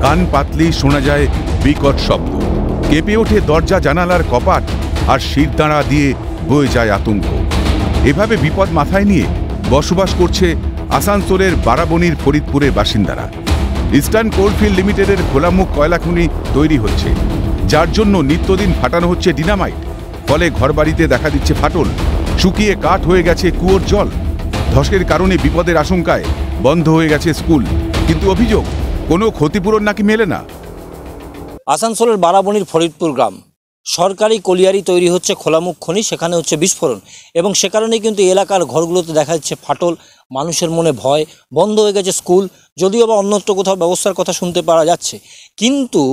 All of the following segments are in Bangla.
কান পাতলি শোনা যায় বিকট শব্দ, কেঁপে ওঠে দরজা জানালার কপাট, আর শিরদাঁড়া দিয়ে বয়ে যায় আতঙ্ক। এভাবে বিপদ মাথায় নিয়ে বসবাস করছে আসানসোলের বারাবণীর ফরিদপুরের বাসিন্দারা। ইস্টার্ন কোলফিল্ড লিমিটেডের খোলামুখ কয়লা খনি তৈরি হচ্ছে, যার জন্য নিত্যদিন ফাটানো হচ্ছে ডিনামাইট। ফলে ঘরবাড়িতে দেখা দিচ্ছে ফাটল, শুকিয়ে কাঠ হয়ে গেছে কুয়োর জল। ধসের কারণে বিপদের আশঙ্কায় বন্ধ হয়ে গেছে স্কুল, কিন্তু অভিযোগ কোনো ক্ষতিপূরণ নাকি মেলে না। আসানসোলের বারাবণীর ফরিদপুর গ্রাম, সরকারি কলিয়ারি তৈরি হচ্ছে খোলামুখ খনি, সেখানে হচ্ছে বিস্ফোরণ, এবং সে কারণেই কিন্তু এলাকার ঘরগুলোতে দেখা যাচ্ছে ফাটল, মানুষের মনে ভয়, বন্ধ হয়ে গেছে স্কুল, যদিও বা অন্যত্র কোথাও ব্যবস্থার কথা শুনতে পাওয়া যাচ্ছে। কিন্তু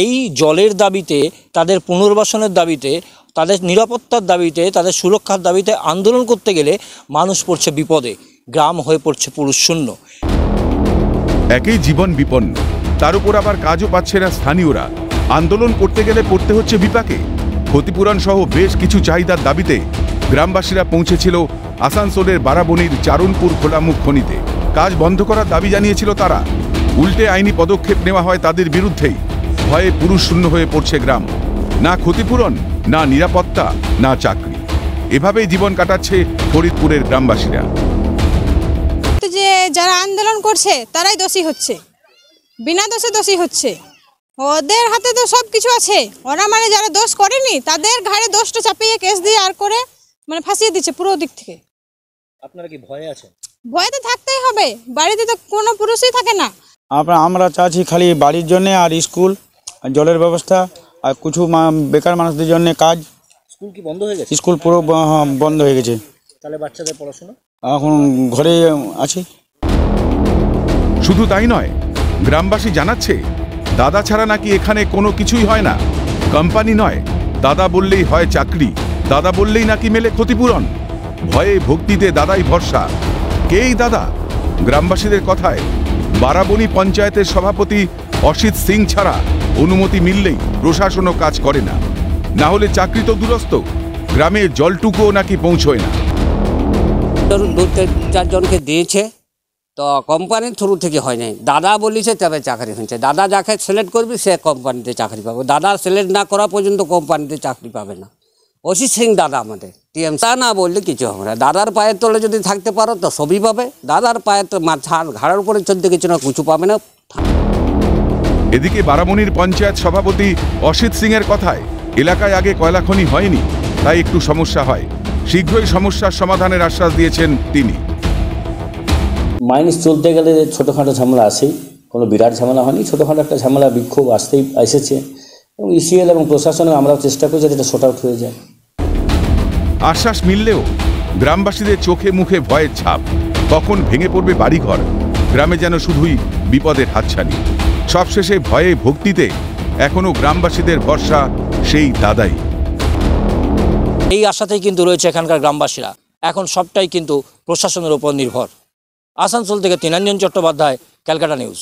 এই জলের দাবিতে, তাদের পুনর্বাসনের দাবিতে, তাদের নিরাপত্তার দাবিতে, তাদের সুরক্ষার দাবিতে আন্দোলন করতে গেলে মানুষ পড়ছে বিপদে, গ্রাম হয়ে পড়ছে পুরুষশূন্য। একই জীবন বিপন্ন, তার উপর আবার কাজও পাচ্ছে না স্থানীয়রা। আন্দোলন করতে গেলে পড়তে হচ্ছে বিপাকে। ক্ষতিপূরণ সহ বেশ কিছু চাহিদার দাবিতে গ্রামবাসীরা পৌঁছেছিল আসানসোলের বারাবণীর চারণপুর খোলামুখ খনিতে। কাজ বন্ধ করার দাবি জানিয়েছিল তারা। উল্টে আইনি পদক্ষেপ নেওয়া হয় তাদের বিরুদ্ধেই। ভয়ে পুরুষশূন্য হয়ে পড়ছে গ্রাম। না ক্ষতিপূরণ, না নিরাপত্তা, না চাকরি। এভাবেই জীবন কাটাচ্ছে ফরিদপুরের গ্রামবাসীরা। যে যারা আন্দোলন করছে তারাই দোষী হচ্ছে, বিনা দোষে দোষী হচ্ছে। ওদের হাতে তো সব কিছু আছে, ওরা মানে যারা দোষ করেনি তাদের ঘাড়ে দোষটা চাপিয়ে কেস দিয়ে আর করে মানে ফাঁসিয়ে দিচ্ছে পুরো দিক থেকে। আপনারা কি ভয়ে আছেন? ভয় তো থাকতেই হবে, বাড়িতে তো কোনো পুরুষই থাকে না। আমরা চাচ্ছি খালি বাড়ির জন্য আর স্কুল, জলের ব্যবস্থা, আর কিছু বেকার মানুষদের জন্য কাজ। স্কুল কি বন্ধ হয়ে গেছে? স্কুল পুরো বন্ধ হয়ে গেছে। তাহলে বাচ্চাদের পড়াশোনা এখন ঘরে আছে। শুধু তাই নয়, গ্রামবাসী জানাচ্ছে দাদা ছাড়া নাকি এখানে কোনো কিছুই হয় না। কোম্পানি নয়, দাদা বললেই হয় চাকরি, দাদা বললেই নাকি মেলে ক্ষতিপূরণ। ভয়ে ভক্তিতে দাদাই ভরসা। কেই দাদা? গ্রামবাসীদের কথায় বারাবণী পঞ্চায়েতের সভাপতি অসিত সিং ছাড়া অনুমতি মিললেই প্রশাসনও কাজ করে না। না হলে চাকরি তো দূরস্থ, গ্রামে জলটুকুও নাকি পৌঁছয় না। দু চারজনকে দিয়েছে, তো কোম্পানির থ্রু থেকে হয় নাই। দাদা বলিছে তবে চাকরি হয়েছে। দাদা যাকে সিলেক্ট করবে সে কোম্পানিতে চাকরি পাবে। দাদা সিলেক্ট না করা পর্যন্ত কোম্পানিতে চাকরি পাবে না। অসিত সিং দাদা আমাদের টিএম, তা না বললে কিছু হবে না। দাদার পায়ের তলে যদি থাকতে পারো তো সবই পাবে। দাদার পায়ের তো ঘাড়ের উপরে চলতে কিছু না কিছু পাবে না। এদিকে বারাবণীর পঞ্চায়েত সভাপতি অসিত সিং এর কথায় এলাকায় আগে কয়লা খনি হয়নি, তাই একটু সমস্যা হয়। শীঘ্রই সমস্যার সমাধানের আশ্বাস দিয়েছেন তিনি। মাইনিস চলতে গেলে ছোটোখাটো ঝামেলা আসেই, কোনো বিরাট ঝামেলা হয়নি, ছোটোখাটো একটা ঝামেলা বিক্ষোভ এসেছে, এবং ইসিএল এবং প্রশাসনে আমরাও চেষ্টা করছি যাতে এটা শর্ট আউট হয়ে যায়। আশ্বাস মিললেও গ্রামবাসীদের চোখে মুখে ভয়ের ছাপ। কখন ভেঙে পড়বে বাড়িঘর, গ্রামে যেন শুধুই বিপদের হাতছানি। সবশেষে ভয়ে ভক্তিতে এখনো গ্রামবাসীদের ভরসা সেই দাদাই। এই আশাতেই কিন্তু রয়েছে এখানকার গ্রামবাসীরা। এখন সবটাই কিন্তু প্রশাসনের উপর নির্ভর। আসানসোল থেকে তৃণাঞ্জন চট্টোপাধ্যায়, ক্যালকাটা নিউজ।